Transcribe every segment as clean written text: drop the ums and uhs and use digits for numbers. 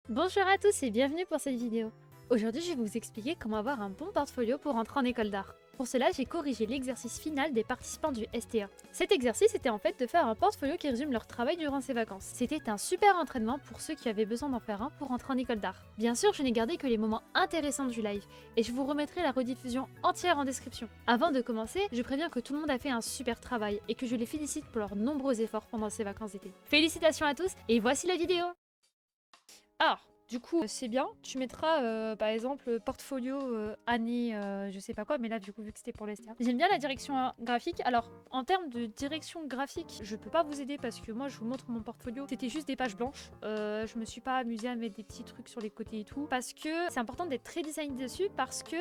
Bonjour à tous et bienvenue pour cette vidéo. Aujourd'hui, je vais vous expliquer comment avoir un bon portfolio pour entrer en école d'art. Pour cela, j'ai corrigé l'exercice final des participants du STA. Cet exercice était en fait de faire un portfolio qui résume leur travail durant ces vacances. C'était un super entraînement pour ceux qui avaient besoin d'en faire un pour entrer en école d'art. Bien sûr, je n'ai gardé que les moments intéressants du live, et je vous remettrai la rediffusion entière en description. Avant de commencer, je préviens que tout le monde a fait un super travail, et que je les félicite pour leurs nombreux efforts pendant ces vacances d'été. Félicitations à tous, et voici la vidéo. Alors, du coup, c'est bien. Tu mettras, par exemple, portfolio année, je sais pas quoi, mais là, du coup, vu que c'était pour l'STA. J'aime bien la direction graphique. Alors, en termes de direction graphique, je peux pas vous aider parce que moi, je vous montre mon portfolio. C'était juste des pages blanches. Je me suis pas amusée à mettre des petits trucs sur les côtés et tout. Parce que c'est important d'être très design dessus parce que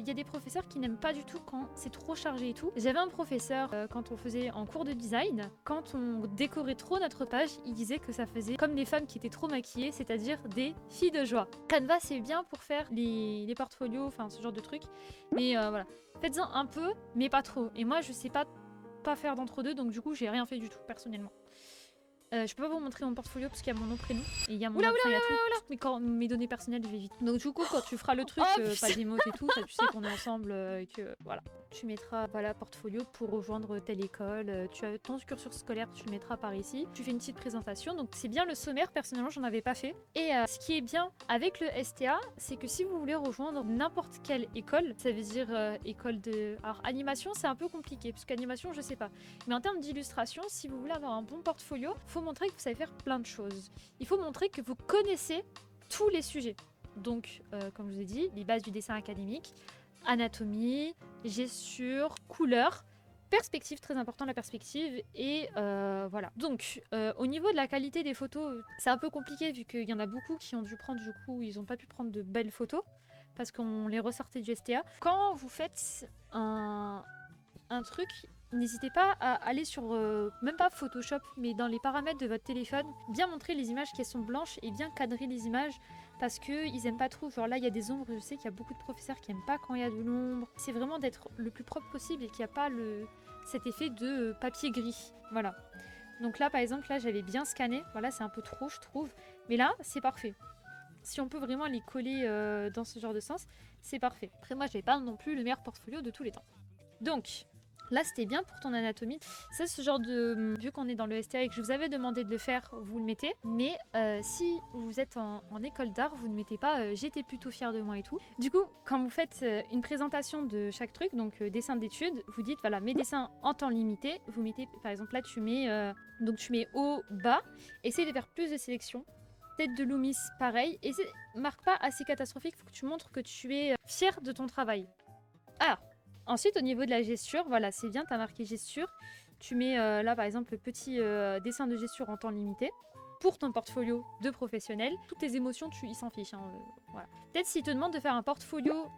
y a des professeurs qui n'aiment pas du tout quand c'est trop chargé et tout. J'avais un professeur, quand on faisait en cours de design, quand on décorait trop notre page, il disait que ça faisait comme des femmes qui étaient trop maquillées, c'est-à-dire des filles de joie. Canva, c'est bien pour faire les portfolios, enfin ce genre de trucs. Mais voilà, faites-en un peu, mais pas trop. Et moi, je sais pas faire d'entre-deux, donc du coup, j'ai rien fait du tout, personnellement. Je peux pas vous montrer mon portfolio parce qu'il y a mon nom, prénom, et il y a mon enfin, il y a tout, mes données personnelles, je vais vite. Donc du coup, quand tu feras le truc, pas d'émote et tout, ça, tu sais qu'on est ensemble et que voilà. Tu mettras, voilà, portfolio pour rejoindre telle école, tu as ton cursus scolaire, tu le mettras par ici. Tu fais une petite présentation, donc c'est bien le sommaire, personnellement, j'en avais pas fait. Et ce qui est bien avec le STA, c'est que si vous voulez rejoindre n'importe quelle école, ça veut dire école de... Alors, animation, c'est un peu compliqué, parce qu'animation, je sais pas. Mais en termes d'illustration, si vous voulez avoir un bon portfolio, faut montrer que vous savez faire plein de choses. Il faut montrer que vous connaissez tous les sujets. Donc, comme je vous ai dit, les bases du dessin académique, anatomie, gesture, couleur, perspective, très important la perspective, et voilà. Donc, au niveau de la qualité des photos, c'est un peu compliqué vu qu'il y en a beaucoup qui ont dû prendre, du coup, ils n'ont pas pu prendre de belles photos parce qu'on les ressortait du STA. Quand vous faites un truc, n'hésitez pas à aller sur, même pas Photoshop, mais dans les paramètres de votre téléphone, bien montrer les images qui sont blanches et bien cadrer les images parce qu'ils aiment pas trop. Genre là, il y a des ombres, je sais qu'il y a beaucoup de professeurs qui aiment pas quand il y a de l'ombre. C'est vraiment d'être le plus propre possible et qu'il n'y a pas cet effet de papier gris. Voilà. Donc là, par exemple, là, j'avais bien scanné. Voilà, c'est un peu trop, je trouve. Mais là, c'est parfait. Si on peut vraiment les coller dans ce genre de sens, c'est parfait. Après, moi, j'avais pas non plus le meilleur portfolio de tous les temps. Donc, là, c'était bien pour ton anatomie. C'est ce genre de... Vu qu'on est dans le STA et que je vous avais demandé de le faire, vous le mettez. Mais si vous êtes en école d'art, vous ne mettez pas j'étais plutôt fière de moi et tout. Du coup, quand vous faites une présentation de chaque truc, donc dessin d'études, vous dites, voilà, mes dessins en temps limité. Vous mettez, par exemple, là, tu mets haut, bas. Essaye de faire plus de sélection. Tête de Loomis, pareil. Et marque pas assez catastrophique, il faut que tu montres que tu es fier de ton travail. Alors, ensuite, au niveau de la gesture, voilà, c'est bien, tu as marqué gesture. Tu mets là, par exemple, le petit dessin de gesture en temps limité pour ton portfolio de professionnel. Toutes tes émotions, ils s'en fichent. Hein, voilà. Peut-être s'il te demande de faire un portfolio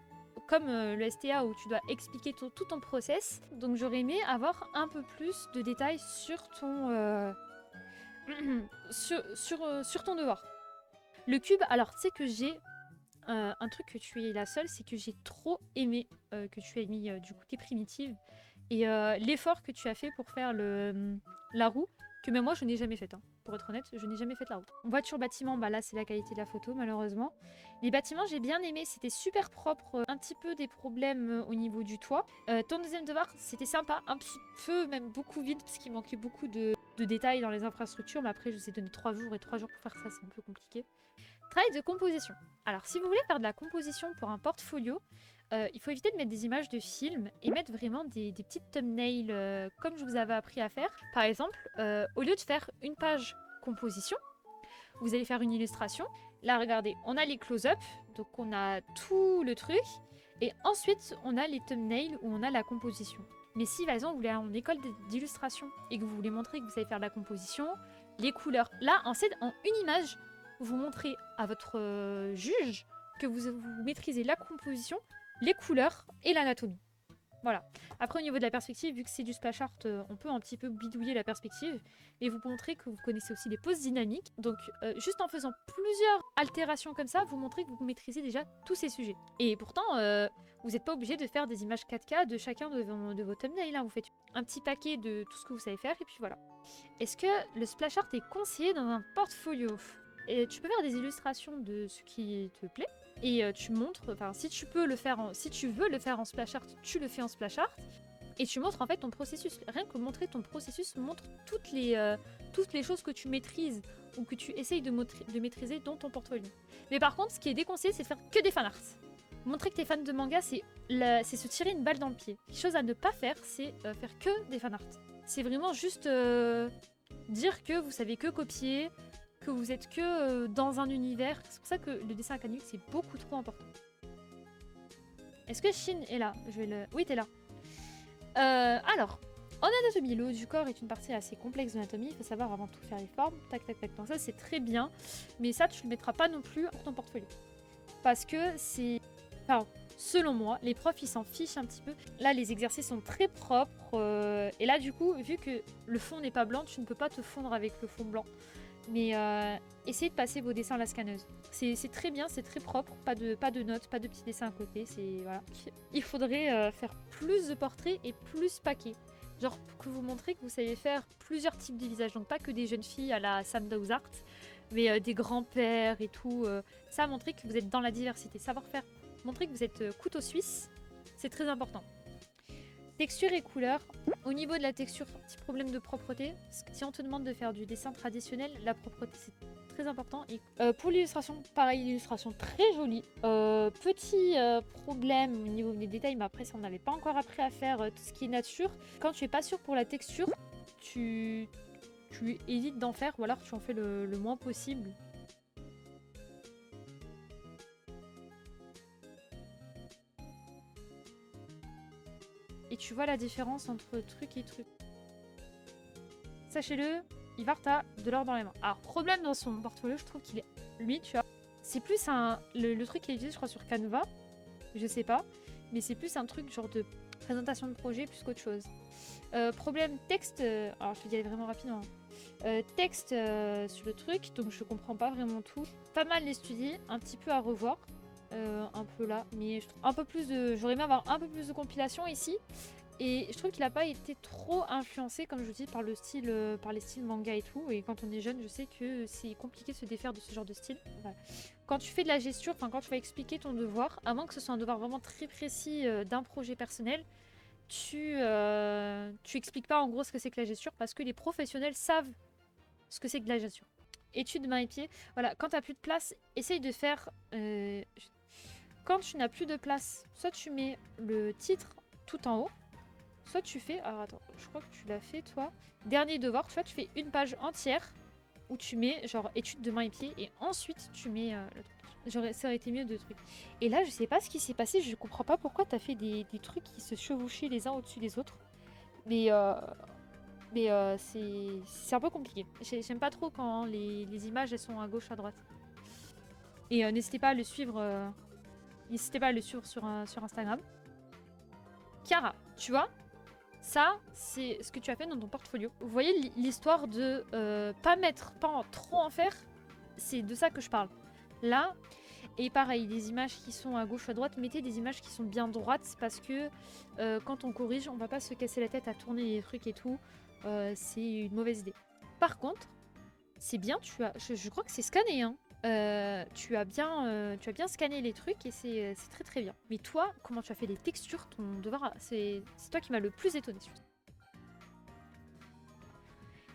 comme le STA où tu dois expliquer tout ton process. Donc, j'aurais aimé avoir un peu plus de détails sur ton, sur ton devoir. Le cube, alors, tu sais que j'ai... un truc que tu es la seule, c'est que j'ai trop aimé que tu aies mis du côté primitive et l'effort que tu as fait pour faire la roue, que même moi je n'ai jamais fait. Hein. Pour être honnête, je n'ai jamais fait la roue. Voiture, bâtiment, bah là c'est la qualité de la photo malheureusement. Les bâtiments j'ai bien aimé, c'était super propre, un petit peu des problèmes au niveau du toit. Ton deuxième devoir c'était sympa, un petit peu même beaucoup vide parce qu'il manquait beaucoup de détails dans les infrastructures, mais après je vous ai donné 3 jours et 3 jours pour faire ça c'est un peu compliqué. Travail de composition. Alors, si vous voulez faire de la composition pour un portfolio, il faut éviter de mettre des images de films et mettre vraiment des petites thumbnails comme je vous avais appris à faire. Par exemple, au lieu de faire une page composition, vous allez faire une illustration. Là, regardez, on a les close-up, donc on a tout le truc. Et ensuite, on a les thumbnails où on a la composition. Mais si, par exemple, vous voulez aller en école d'illustration et que vous voulez montrer que vous savez faire de la composition, les couleurs, là, en une image, vous montrez à votre juge que vous maîtrisez la composition, les couleurs et l'anatomie. Voilà. Après, au niveau de la perspective, vu que c'est du splash art, on peut un petit peu bidouiller la perspective et vous montrer que vous connaissez aussi les poses dynamiques. Donc, juste en faisant plusieurs altérations comme ça, vous montrez que vous maîtrisez déjà tous ces sujets. Et pourtant, vous n'êtes pas obligé de faire des images 4K de chacun de vos thumbnails. Hein. Vous faites un petit paquet de tout ce que vous savez faire et puis voilà. Est-ce que le splash art est conseillé dans un portfolio ? tu peux faire des illustrations de ce qui te plaît. Et tu montres, enfin si tu veux le faire en splash art, tu le fais en splash art. Et tu montres en fait ton processus. Rien que montrer ton processus montre toutes les choses que tu maîtrises ou que tu essayes de maîtriser dans ton portfolio. Mais par contre, ce qui est déconseillé, c'est de faire que des fanarts. Montrer que t'es fan de manga, c'est se tirer une balle dans le pied. Quelque chose à ne pas faire, c'est faire que des fanarts. C'est vraiment juste dire que vous savez que copier, que vous êtes que dans un univers. C'est pour ça que le dessin académique, c'est beaucoup trop important. Est-ce que Shin est là? Oui, t'es là. Alors, en anatomie, le haut du corps est une partie assez complexe de l'anatomie. Il faut savoir avant tout faire les formes. Tac, tac, tac. Donc ça, c'est très bien. Mais ça, tu le mettras pas non plus dans ton portfolio. Parce que c'est... Enfin, selon moi, les profs, ils s'en fichent un petit peu. Là, les exercices sont très propres. Et là, du coup, vu que le fond n'est pas blanc, tu ne peux pas te fondre avec le fond blanc. Mais essayez de passer vos dessins à la scanneuse. C'est très bien, c'est très propre. Pas de notes, pas de petits dessins à côté. Voilà. Il faudrait faire plus de portraits et plus paquets. Genre que vous montrez que vous savez faire plusieurs types de visages. Donc pas que des jeunes filles à la Sam Dawes Art, mais des grands-pères et tout. Ça montrer que vous êtes dans la diversité. Savoir faire, montrer que vous êtes couteau suisse, c'est très important. Texture et couleur. Au niveau de la texture, petit problème de propreté. Si on te demande de faire du dessin traditionnel, la propreté c'est très important. Et pour l'illustration, pareil, l'illustration très jolie. Petit problème au niveau des détails, mais après ça on n'avait pas encore appris à faire tout ce qui est nature. Quand tu es pas sûr pour la texture, tu évites d'en faire ou alors tu en fais le moins possible. Et tu vois la différence entre truc et truc. Sachez-le, Ivar, t'as de l'or dans les mains. Alors, problème dans son portfolio, je trouve qu'il est... Lui, tu vois, c'est plus un... Le truc qu'il utilise, je crois, sur Canva, je sais pas, mais c'est plus un truc genre de présentation de projet plus qu'autre chose. Problème texte... alors, je vais y aller vraiment rapidement. Texte sur le truc, donc je comprends pas vraiment tout. Pas mal l'étudier, un petit peu à revoir. Un peu là, mais je trouve un peu plus de... J'aurais aimé avoir un peu plus de compilation ici. Et je trouve qu'il n'a pas été trop influencé, comme je vous dis, par le style, par les styles manga et tout. Et quand on est jeune, je sais que c'est compliqué de se défaire de ce genre de style. Voilà. Quand tu fais de la gesture, enfin quand tu vas expliquer ton devoir, à moins que ce soit un devoir vraiment très précis d'un projet personnel, tu expliques pas en gros ce que c'est que la gesture parce que les professionnels savent ce que c'est que la gesture. Étude main et pied. Voilà, quand tu n'as plus de place, essaye de faire... Quand tu n'as plus de place, soit tu mets le titre tout en haut, soit tu fais... Alors attends, je crois que tu l'as fait toi. Dernier devoir, tu vois, tu fais une page entière où tu mets genre étude de main et pied et ensuite tu mets le truc. Ça aurait été mieux de trucs. Et là, je sais pas ce qui s'est passé, je comprends pas pourquoi tu as fait des trucs qui se chevauchaient les uns au-dessus des autres. Mais c'est un peu compliqué. J'aime pas trop quand les images elles sont à gauche, à droite. Et n'hésitez pas à le suivre. N'hésitez pas à le suivre sur Instagram. Chiara, tu vois, ça, c'est ce que tu as fait dans ton portfolio. Vous voyez l'histoire de pas trop en faire, c'est de ça que je parle. Là, et pareil, des images qui sont à gauche ou à droite, mettez des images qui sont bien droites parce que quand on corrige, on va pas se casser la tête à tourner les trucs et tout. C'est une mauvaise idée. Par contre, c'est bien, je crois que c'est scanné, hein. Tu as bien scanné les trucs et c'est très très bien. Mais toi, comment tu as fait les textures, ton devoir, c'est toi qui m'as le plus étonné.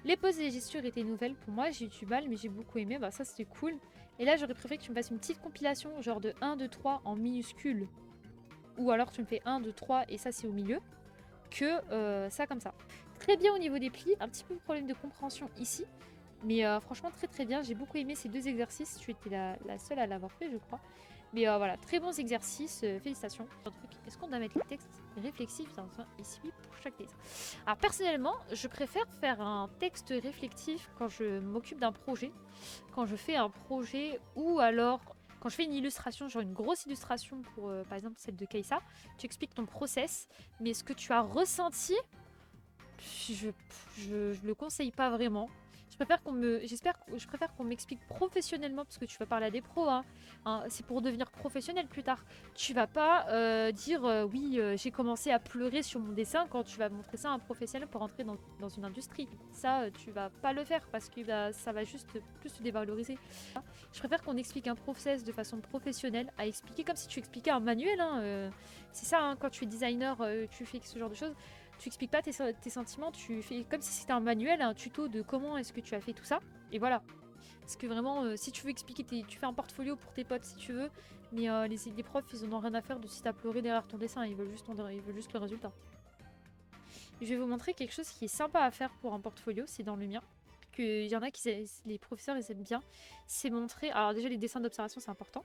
Les poses et les gestures étaient nouvelles pour moi, j'ai eu du mal mais j'ai beaucoup aimé, bah ça c'était cool. Et là j'aurais préféré que tu me fasses une petite compilation genre de 1, 2, 3 en minuscule. Ou alors tu me fais 1, 2, 3 et ça c'est au milieu. Que ça comme ça. Très bien au niveau des plis, un petit peu de problème de compréhension ici. Mais franchement très très bien, j'ai beaucoup aimé ces deux exercices, tu étais la seule à l'avoir fait je crois. Mais voilà, très bons exercices, félicitations. Est-ce qu'on doit mettre les textes réflexifs ici pour chaque dessin? Alors personnellement, je préfère faire un texte réflectif quand je m'occupe d'un projet, quand je fais un projet ou alors quand je fais une illustration, genre une grosse illustration pour par exemple celle de Kaisa, tu expliques ton process, mais ce que tu as ressenti, je le conseille pas vraiment. Je préfère qu'on m'explique professionnellement, parce que tu vas parler à des pros, hein. C'est pour devenir professionnel plus tard. Tu vas pas dire oui, j'ai commencé à pleurer sur mon dessin quand tu vas montrer ça à un professionnel pour entrer dans une industrie. Ça, tu vas pas le faire parce que ça va juste plus te dévaloriser. Je préfère qu'on explique un process de façon professionnelle, à expliquer comme si tu expliquais un manuel, hein. C'est ça, hein, quand tu es designer, tu fais ce genre de choses. Tu expliques pas tes sentiments, tu fais comme si c'était un manuel, un tuto de comment est-ce que tu as fait tout ça. Et voilà. Parce que vraiment, si tu veux expliquer, tu fais un portfolio pour tes potes si tu veux, mais les profs, ils en ont rien à faire de si t'as pleuré derrière ton dessin, ils veulent juste le résultat. Je vais vous montrer quelque chose qui est sympa à faire pour un portfolio, c'est dans le mien. Il y en a les professeurs, ils aiment bien. C'est montrer. Alors, déjà, les dessins d'observation, c'est important.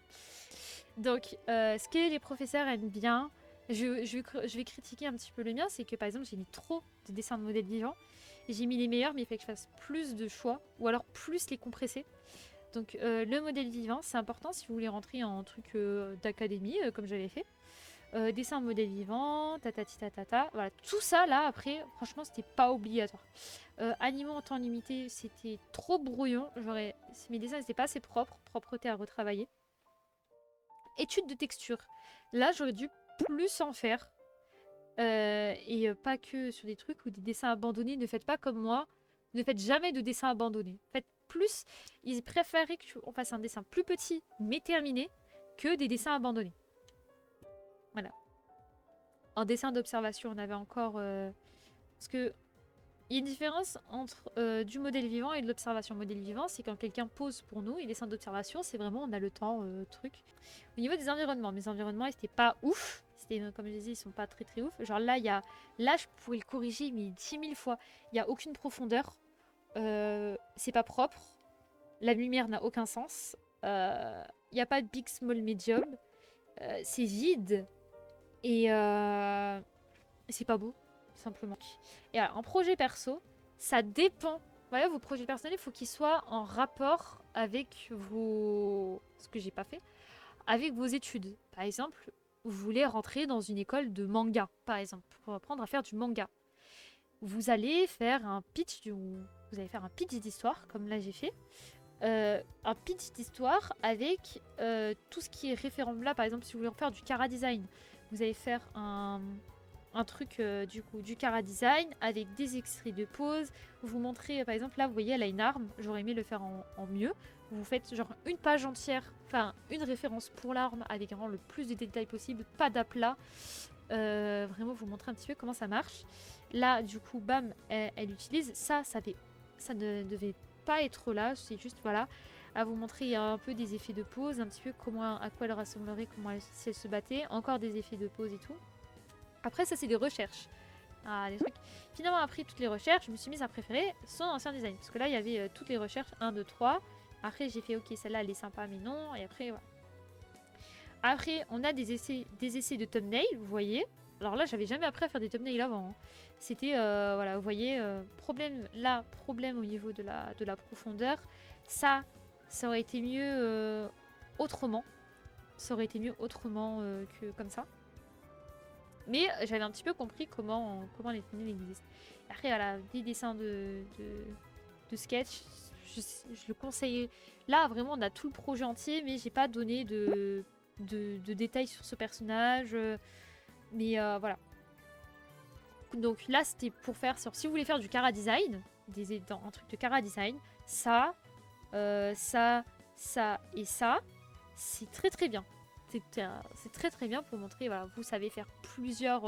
Donc, ce que les professeurs aiment bien, je vais critiquer un petit peu le mien, c'est que par exemple, j'ai mis trop de dessins de modèles vivants. J'ai mis les meilleurs, mais il fallait que je fasse plus de choix, ou alors plus les compresser. Donc, le modèle vivant, c'est important si vous voulez rentrer en truc d'académie, comme j'avais fait. Dessin modèle vivant, tatata. Voilà, tout ça là, après, franchement, c'était pas obligatoire. Animaux en temps limité, c'était trop brouillon. Mes dessins n'étaient pas assez propres, propreté à retravailler. Étude de texture. Là, j'aurais dû plus en faire. Et pas que sur des trucs ou des dessins abandonnés. Ne faites pas comme moi. Ne faites jamais de dessins abandonnés. Faites plus. Ils préféraient qu'on fasse un dessin plus petit, mais terminé, que des dessins abandonnés. Voilà. En dessin d'observation, on avait encore... parce que il y a une différence entre du modèle vivant et de l'observation. Modèle vivant, c'est quand quelqu'un pose pour nous, et dessin d'observation, c'est vraiment on a le temps, truc. Au niveau des environnements, mes environnements, ils étaient pas ouf. Comme je disais, ils sont pas très très ouf. Genre là, là je pouvais le corriger, mais 10 000 fois. Il n'y a aucune profondeur. C'est pas propre. La lumière n'a aucun sens. Il n'y a pas de big, small, medium. C'est vide. Et c'est pas beau, simplement. Et alors, en projet perso, ça dépend. Voilà, vos projets personnels, il faut qu'ils soient en rapport avec vos... Ce que j'ai pas fait. Avec vos études. Par exemple, vous voulez rentrer dans une école de manga, par exemple, pour apprendre à faire du manga. Vous allez faire un pitch d'histoire, comme là j'ai fait. Un pitch d'histoire avec tout ce qui est référent. Là, par exemple, si vous voulez faire du chara design, vous allez faire un truc du chara design avec des extraits de pose. Vous montrez, par exemple, là, vous voyez, elle a une arme. J'aurais aimé le faire en mieux. Vous faites genre une page entière, enfin une référence pour l'arme avec vraiment le plus de détails possible, pas d'aplat. Vraiment, vous montrer un petit peu comment ça marche. Là, du coup, bam, elle utilise ça. Ça ne devait pas être là. C'est juste, voilà, à vous montrer un peu des effets de pose, un petit peu à quoi elle ressemblerait, si elle se battait. Encore des effets de pose et tout. Après, ça, c'est des recherches. Des trucs. Finalement, après toutes les recherches, je me suis mise à préférer son ancien design. Parce que là, il y avait toutes les recherches 1, 2, 3. Après, j'ai fait, ok, celle-là, elle est sympa, mais non. Et après, voilà. Après, on a des essais de thumbnail, vous voyez. Alors là, j'avais jamais appris à faire des thumbnails avant. Hein. C'était, voilà, vous voyez, problème au niveau de la profondeur. Ça aurait été mieux autrement. Ça aurait été mieux autrement que comme ça. Mais j'avais un petit peu compris comment les thumbnails existent. Après, voilà, des dessins de sketch, je le conseille. Là, vraiment, on a tout le projet entier, mais j'ai pas donné de détails sur ce personnage. Mais voilà. Donc là, c'était pour faire si vous voulez faire du chara design, un truc de chara design, ça et ça, c'est très très bien. C'est très très bien pour montrer, voilà, vous savez faire plusieurs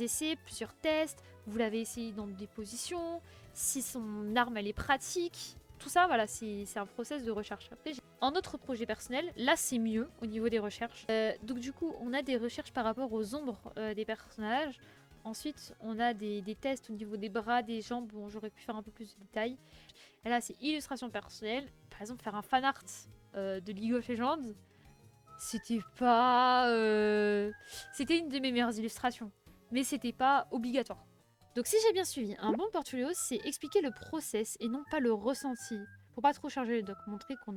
essais, plusieurs tests, vous l'avez essayé dans des positions, si son arme elle est pratique, tout ça, voilà, c'est un process de recherche. Après, en autre projet personnel, là c'est mieux au niveau des recherches. Donc du coup, on a des recherches par rapport aux ombres des personnages. Ensuite, on a des tests au niveau des bras, des jambes. Bon, j'aurais pu faire un peu plus de détails. Et là, c'est illustration personnelle. Par exemple, faire un fan art de League of Legends. C'était pas... C'était une de mes meilleures illustrations. Mais c'était pas obligatoire. Donc si j'ai bien suivi, un bon portfolio, c'est expliquer le process et non pas le ressenti. Pour pas trop charger le doc, montrer qu'on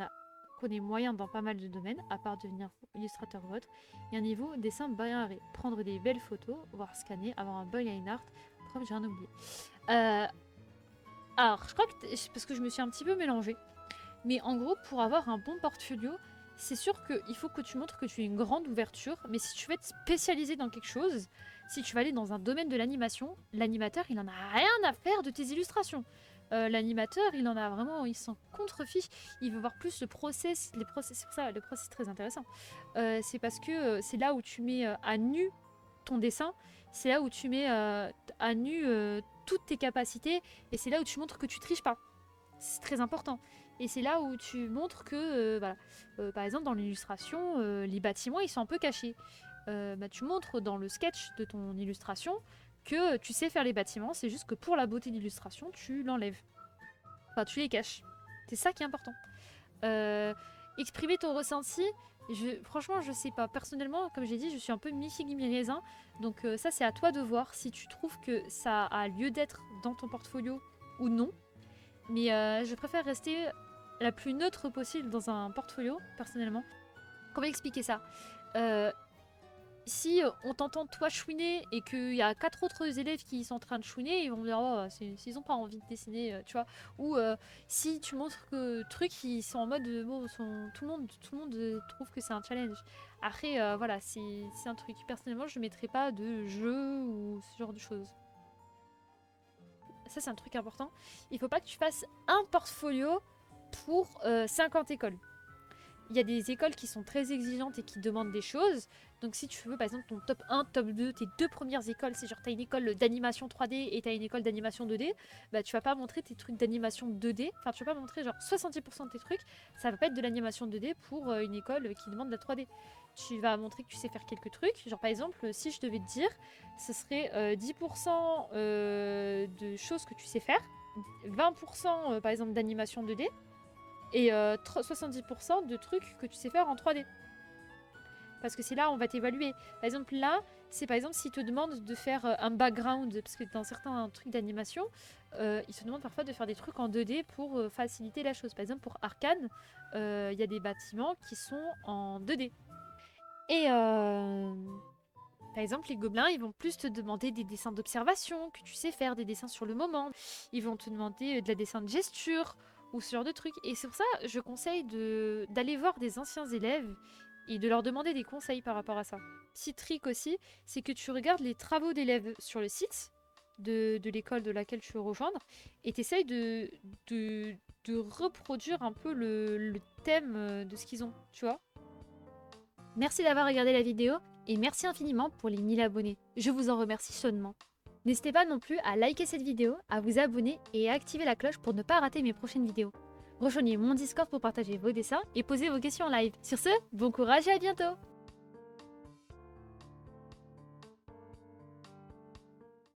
est moyen dans pas mal de domaines, à part devenir illustrateur ou autre. Et un niveau dessin bien arrêt. Prendre des belles photos, voire scanner, avoir un bon line art. Prof, j'ai rien oublié. Alors, je crois que parce que je me suis un petit peu mélangée. Mais en gros, pour avoir un bon portfolio, c'est sûr qu'il faut que tu montres que tu as une grande ouverture. Mais si tu veux être spécialisé dans quelque chose, si tu vas aller dans un domaine de l'animation, l'animateur, il en a rien à faire de tes illustrations. L'animateur, il en a vraiment, il s'en contrefiche. Il veut voir plus le process. C'est pour ça, le process est très intéressant. C'est parce que c'est là où tu mets à nu ton dessin. C'est là où tu mets à nu toutes tes capacités. Et c'est là où tu montres que tu triches pas. C'est très important. Et c'est là où tu montres que, voilà, par exemple, dans l'illustration, les bâtiments, ils sont un peu cachés. Tu montres dans le sketch de ton illustration que tu sais faire les bâtiments, c'est juste que pour la beauté d'illustration, tu l'enlèves. Enfin, tu les caches. C'est ça qui est important. Exprimer ton ressenti, franchement, je sais pas. Personnellement, comme j'ai dit, je suis un peu mi-figue, mi-raisin. Donc ça, c'est à toi de voir si tu trouves que ça a lieu d'être dans ton portfolio ou non. Mais je préfère rester la plus neutre possible dans un portfolio, personnellement. Comment expliquer ça Si on t'entend toi chouiner et qu'il y a 4 autres élèves qui sont en train de chouiner, ils vont me dire oh, ils ont pas envie de dessiner, tu vois. Ou si tu montres que trucs, ils sont en mode bon, tout le monde trouve que c'est un challenge. Après, voilà, c'est un truc. Personnellement, je ne mettrai pas de jeu ou ce genre de choses. Ça, c'est un truc important. Il faut pas que tu fasses un portfolio pour 50 écoles. Il y a des écoles qui sont très exigeantes et qui demandent des choses. Donc si tu veux, par exemple, ton top 1, top 2, tes 2 premières écoles, c'est genre tu as une école d'animation 3D et tu as une école d'animation 2D, bah tu vas pas montrer tes trucs d'animation 2D. Enfin, tu vas pas montrer genre 70% de tes trucs. Ça va pas être de l'animation 2D pour une école qui demande de la 3D. Tu vas montrer que tu sais faire quelques trucs. Genre par exemple, si je devais te dire, ce serait 10% de choses que tu sais faire, 20% par exemple d'animation 2D, et 70% de trucs que tu sais faire en 3D. Parce que c'est là où on va t'évaluer. Par exemple, là, c'est par exemple s'ils te demandent de faire un background, parce que dans certains trucs d'animation, ils te demandent parfois de faire des trucs en 2D pour faciliter la chose. Par exemple, pour Arcane, il y a des bâtiments qui sont en 2D. Et par exemple, les gobelins, ils vont plus te demander des dessins d'observation, que tu sais faire, des dessins sur le moment. Ils vont te demander de la dessin de gesture, ou ce genre de trucs. Et c'est pour ça je conseille d'aller voir des anciens élèves et de leur demander des conseils par rapport à ça. Petit trick aussi, c'est que tu regardes les travaux d'élèves sur le site de l'école de laquelle tu veux rejoindre et tu essayes de reproduire un peu le thème de ce qu'ils ont, tu vois. Merci d'avoir regardé la vidéo et merci infiniment pour les 1000 abonnés. Je vous en remercie chaudement. N'hésitez pas non plus à liker cette vidéo, à vous abonner et à activer la cloche pour ne pas rater mes prochaines vidéos. Rejoignez mon Discord pour partager vos dessins et poser vos questions en live. Sur ce, bon courage et à bientôt!